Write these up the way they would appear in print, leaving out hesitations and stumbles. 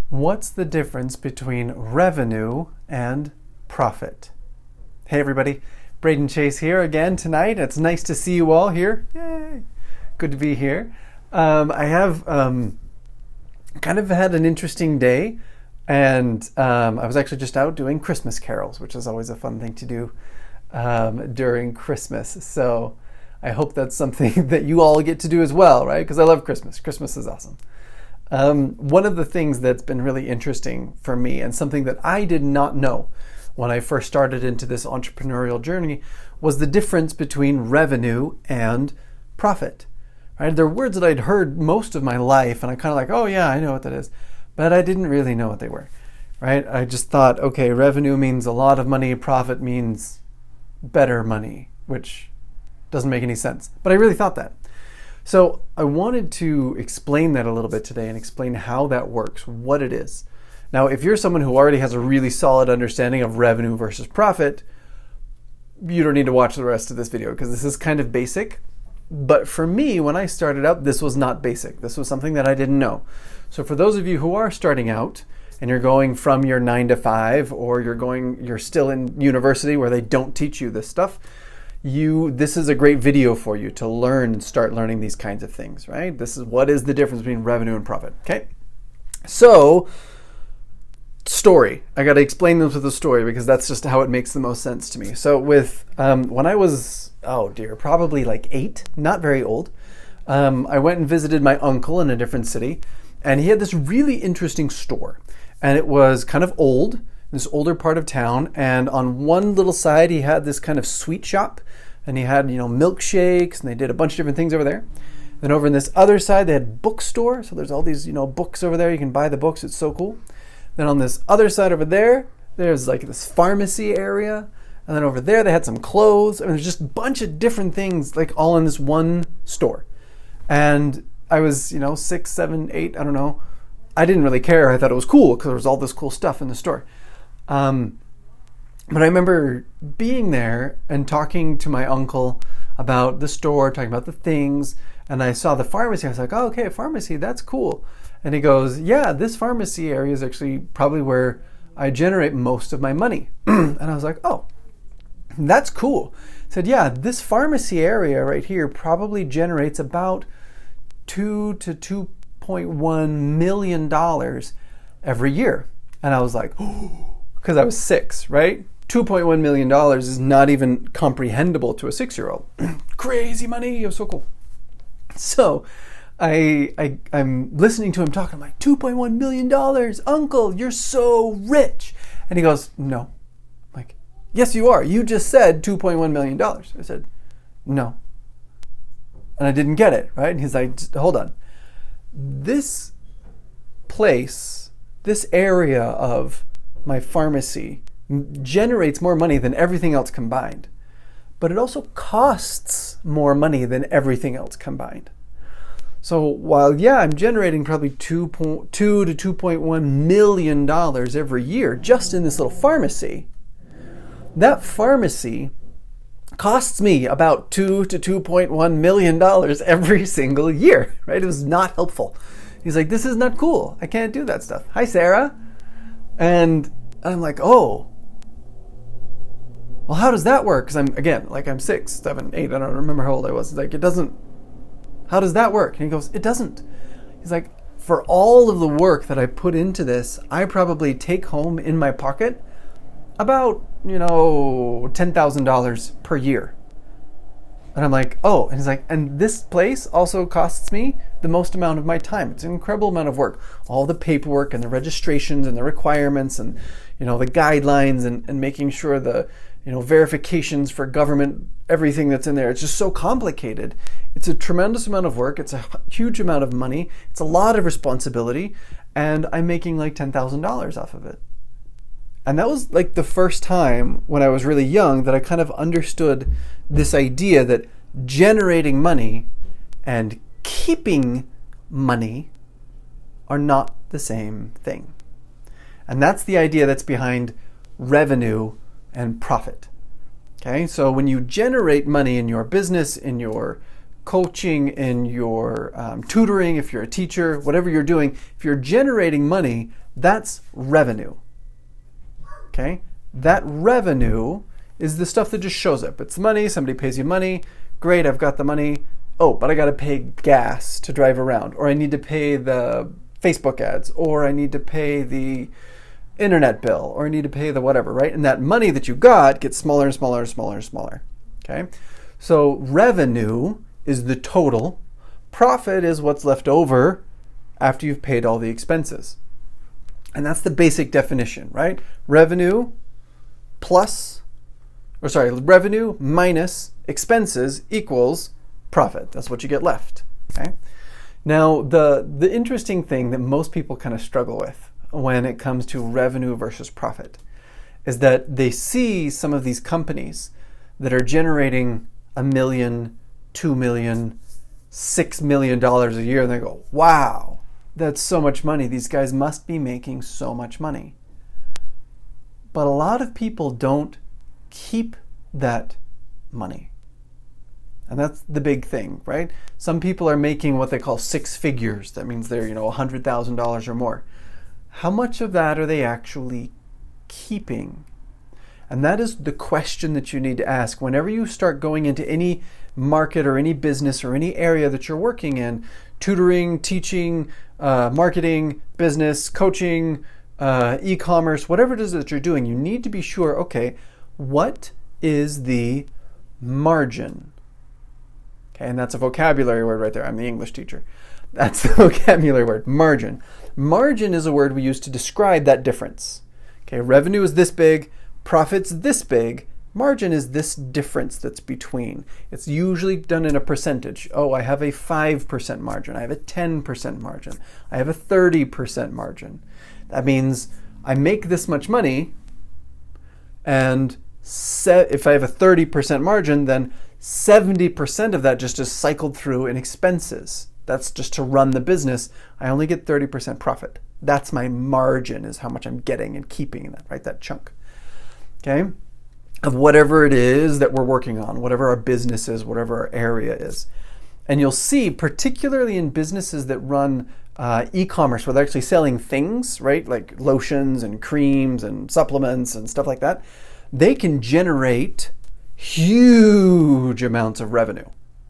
What's the difference between revenue and profit? Hey everybody, Braden Chase here again tonight. It's nice to see you all here. Yay! Good to be here. I have kind of had an interesting day, and I was actually just out doing Christmas carols, which is always a fun thing to do during Christmas. So I hope that's something that you all get to do as well, right? Because I love Christmas. Christmas is awesome. One of the things that's been really interesting for me, and something that I did not know when I first started into this entrepreneurial journey, was the difference between revenue and profit. Right? They're words that I'd heard most of my life, and I kind of like, oh yeah, I know what that is, but I didn't really know what they were. Right? I just thought, okay, revenue means a lot of money, profit means better money, which doesn't make any sense. But I really thought that. So I wanted to explain that a little bit today and explain how that works, what it is. Now, if you're someone who already has a really solid understanding of revenue versus profit, you don't need to watch the rest of this video because this is kind of basic. But for me, when I started out, this was not basic. This was something that I didn't know. So for those of you who are starting out and you're going from your 9 to 5, or you're still in university where they don't teach you this stuff, this is a great video for you to learn and start learning these kinds of things, right? This is what is the difference between revenue and profit, okay? So, story. I got to explain this with a story because that's just how it makes the most sense to me. So when I was, probably like 8, not very old, I went and visited my uncle in a different city, and he had this really interesting store, and it was kind of old, this older part of town, and on one little side he had this kind of sweet shop, and he had milkshakes, and they did a bunch of different things over there. Then over in this other side they had bookstore, so there's all these books over there. You can buy the books, it's so cool. Then on this other side over there, there's like this pharmacy area, and then over there they had some clothes. I mean, there's just a bunch of different things like all in this one store. And I was 6, 7, 8, I don't know. I didn't really care. I thought it was cool because there was all this cool stuff in the store. But I remember being there and talking to my uncle about the store, talking about the things, and I saw the pharmacy. I was like, oh, okay, a pharmacy, that's cool. And he goes, yeah, this pharmacy area is actually probably where I generate most of my money. And I was like, oh, that's cool. He said, yeah, this pharmacy area right here probably generates about $2 to $2.1 million every year. And I was like, oh, because I was 6, right? $2.1 million is not even comprehensible to a 6-year-old. Crazy money, it was so cool. So I'm listening to him talking. I'm like, $2.1 million, Uncle, you're so rich. And he goes, no. I'm like, yes, you are. You just said $2.1 million. I said, no. And I didn't get it, right? And he's like, hold on. This place, this area of my pharmacy generates more money than everything else combined. But it also costs more money than everything else combined. So while, yeah, I'm generating probably $2 to $2.1 million every year just in this little pharmacy, that pharmacy costs me about $2 to $2.1 million every single year, right? It was not helpful. He's like, this is not cool. I can't do that stuff. Hi, Sarah. And I'm like, oh, well, how does that work? Because I'm 6, 7, 8. I don't remember how old I was. It's like, how does that work? And he goes, it doesn't. He's like, for all of the work that I put into this, I probably take home in my pocket about, $10,000 per year. And I'm like, oh, and he's like, and this place also costs me the most amount of my time. It's an incredible amount of work. All the paperwork and the registrations and the requirements and, the guidelines and making sure the, verifications for government, everything that's in there. It's just so complicated. It's a tremendous amount of work. It's a huge amount of money. It's a lot of responsibility. And I'm making like $10,000 off of it. And that was like the first time when I was really young that I kind of understood this idea that generating money and keeping money are not the same thing. And that's the idea that's behind revenue and profit. Okay, so when you generate money in your business, in your coaching, in your tutoring, if you're a teacher, whatever you're doing, if you're generating money, That's revenue. Okay? That revenue is the stuff that just shows up. It's money, somebody pays you money. Great, I've got the money. Oh, but I got to pay gas to drive around, or I need to pay the Facebook ads, or I need to pay the internet bill, or I need to pay the whatever, right? And that money that you got gets smaller and smaller and smaller and smaller. Okay? So revenue is the total. Profit is what's left over after you've paid all the expenses. And that's the basic definition, right? Revenue minus expenses equals profit. That's what you get left. Okay. Now, the interesting thing that most people kind of struggle with when it comes to revenue versus profit is that they see some of these companies that are generating $1 million, $2 million, $6 million a year, and they go, wow, that's so much money. These guys must be making so much money. But a lot of people don't keep that money. And that's the big thing, right? Some people are making what they call six figures. That means they're, $100,000 or more. How much of that are they actually keeping? And that is the question that you need to ask whenever you start going into any market or any business or any area that you're working in, tutoring, teaching, marketing, business, coaching, e-commerce, whatever it is that you're doing, you need to be sure, okay, what is the margin? Okay, and that's a vocabulary word right there. I'm the English teacher. That's the vocabulary word, margin. Margin is a word we use to describe that difference. Okay, revenue is this big, profit's this big, margin is this difference that's between. It's usually done in a percentage. Oh, I have a 5% margin. I have a 10% margin. I have a 30% margin. That means I make this much money, and if I have a 30% margin, then 70% of that just is cycled through in expenses. That's just to run the business. I only get 30% profit. That's my margin, is how much I'm getting and keeping that, right? That chunk. Okay? Of whatever it is that we're working on, whatever our business is, whatever our area is. And you'll see, particularly in businesses that run e-commerce, where they're actually selling things, right? Like lotions and creams and supplements and stuff like that. They can generate huge amounts of revenue,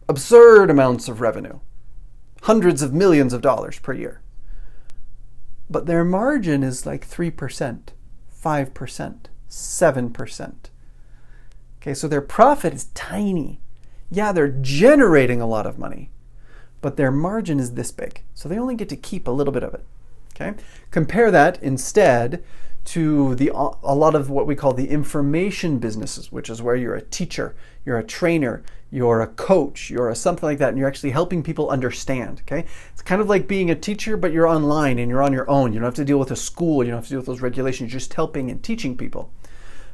absurd amounts of revenue, hundreds of millions of dollars per year. But their margin is like 3%, 5%, 7%. Okay, so their profit is tiny. Yeah, they're generating a lot of money, but their margin is this big. So they only get to keep a little bit of it. Okay? Compare that instead to a lot of what we call the information businesses, which is where you're a teacher, you're a trainer, you're a coach, you're a something like that, and you're actually helping people understand. Okay? It's kind of like being a teacher, but you're online and you're on your own. You don't have to deal with a school. You don't have to deal with those regulations. You're just helping and teaching people.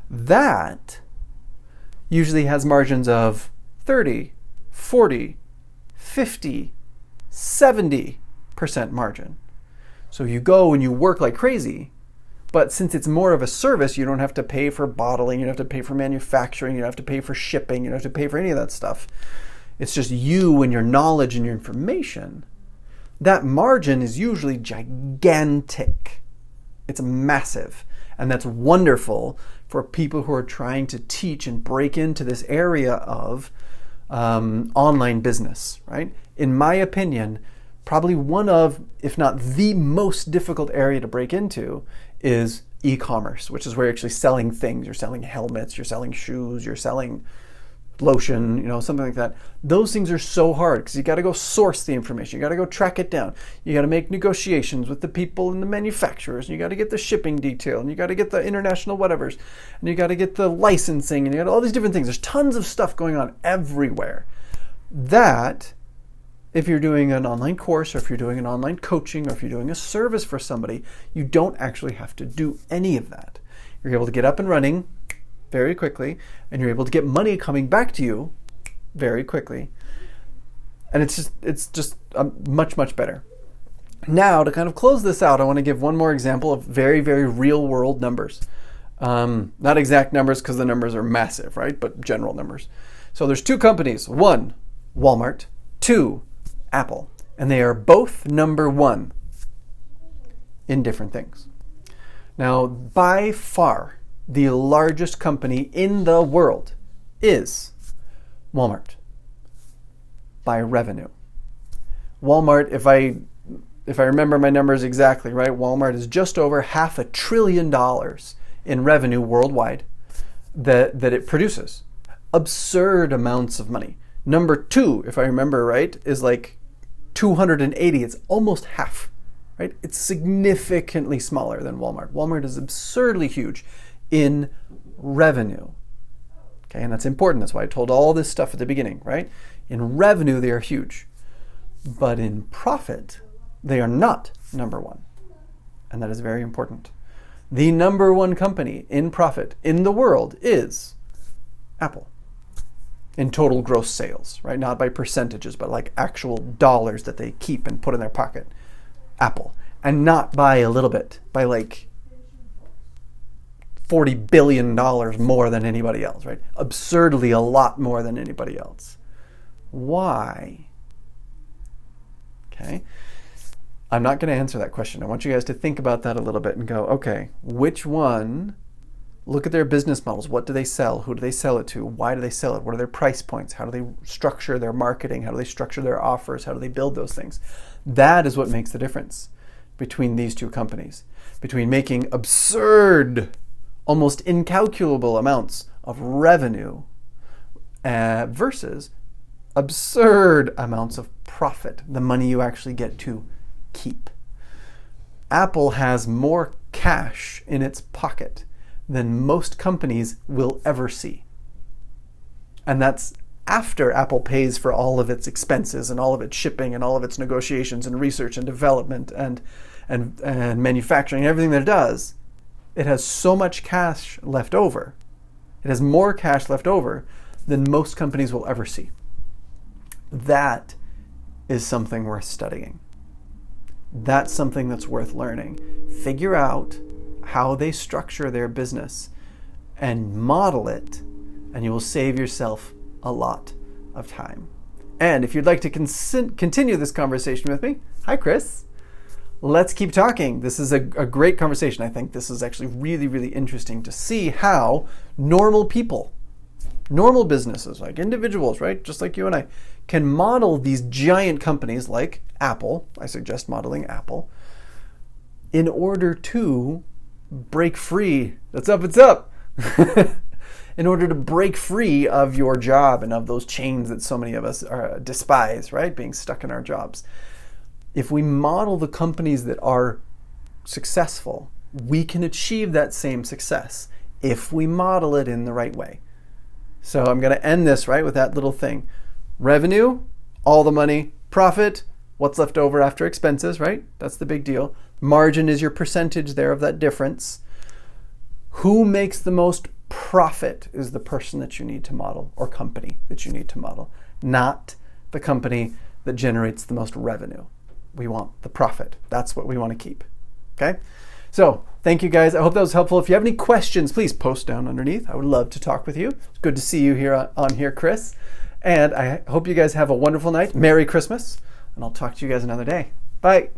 That usually has margins of 30, 40, 50, 70% margin. So you go and you work like crazy, but since it's more of a service, you don't have to pay for bottling, you don't have to pay for manufacturing, you don't have to pay for shipping, you don't have to pay for any of that stuff. It's just you and your knowledge and your information. That margin is usually gigantic. It's massive. And that's wonderful for people who are trying to teach and break into this area of online business, right? In my opinion, probably one of, if not the most difficult area to break into is e-commerce, which is where you're actually selling things. You're selling helmets, you're selling shoes, you're selling lotion, something like that. Those things are so hard because you got to go source the information. You got to go track it down. You got to make negotiations with the people and the manufacturers. And you got to get the shipping detail, and you got to get the international whatevers, and you got to get the licensing, and you got all these different things. There's tons of stuff going on everywhere. That, if you're doing an online course, or if you're doing an online coaching, or if you're doing a service for somebody, you don't actually have to do any of that. You're able to get up and running very quickly, and you're able to get money coming back to you very quickly. And it's just much, much better. Now, to kind of close this out, I want to give one more example of very, very real world numbers. Not exact numbers because the numbers are massive, right? But general numbers. So there's two companies. One, Walmart. Two, Apple. And they are both number one in different things. Now, by far, the largest company in the world is Walmart by revenue. Walmart, if I remember my numbers exactly, right, Walmart is just over $500 billion in revenue worldwide that it produces. Absurd amounts of money. Number 2, if I remember right, is like 280. It's almost half, right? It's significantly smaller than Walmart. Walmart is absurdly huge in revenue. Okay, and that's important. That's why I told all this stuff at the beginning, right? In revenue, they are huge. But in profit, they are not number 1. And that is very important. The number 1 company in profit in the world is Apple. In total gross sales, right? Not by percentages, but like actual dollars that they keep and put in their pocket. Apple. And not by a little bit, by like $40 billion more than anybody else, right? Absurdly a lot more than anybody else. Why? Okay. I'm not going to answer that question. I want you guys to think about that a little bit and go, okay, which one? Look at their business models. What do they sell? Who do they sell it to? Why do they sell it? What are their price points? How do they structure their marketing? How do they structure their offers? How do they build those things? That is what makes the difference between these two companies. Between making absurd, almost incalculable amounts of revenue versus absurd amounts of profit, the money you actually get to keep. Apple has more cash in its pocket than most companies will ever see. And that's after Apple pays for all of its expenses and all of its shipping and all of its negotiations and research and development and manufacturing, everything that it does. It has so much cash left over. It has more cash left over than most companies will ever see. That is something worth studying. That's something that's worth learning. Figure out how they structure their business and model it, and you will save yourself a lot of time. And if you'd like to continue this conversation with me, hi Chris, let's keep talking. This is a great conversation. I think this is actually really, really interesting to see how normal people, normal businesses, like individuals, right, just like you and I, can model these giant companies like Apple. I suggest modeling Apple in order to break free. That's up, it's up. In order to break free of your job and of those chains that so many of us despise, right? Being stuck in our jobs. If we model the companies that are successful, we can achieve that same success if we model it in the right way. So I'm going to end this, right, with that little thing. Revenue, all the money. Profit, what's left over after expenses, right? That's the big deal. Margin is your percentage there of that difference. Who makes the most profit is the person that you need to model, or company that you need to model, not the company that generates the most revenue. We want the profit. That's what we want to keep. Okay? So, thank you guys. I hope that was helpful. If you have any questions, please post down underneath. I would love to talk with you. It's good to see you here on here, Chris. And I hope you guys have a wonderful night. Merry Christmas. And I'll talk to you guys another day. Bye.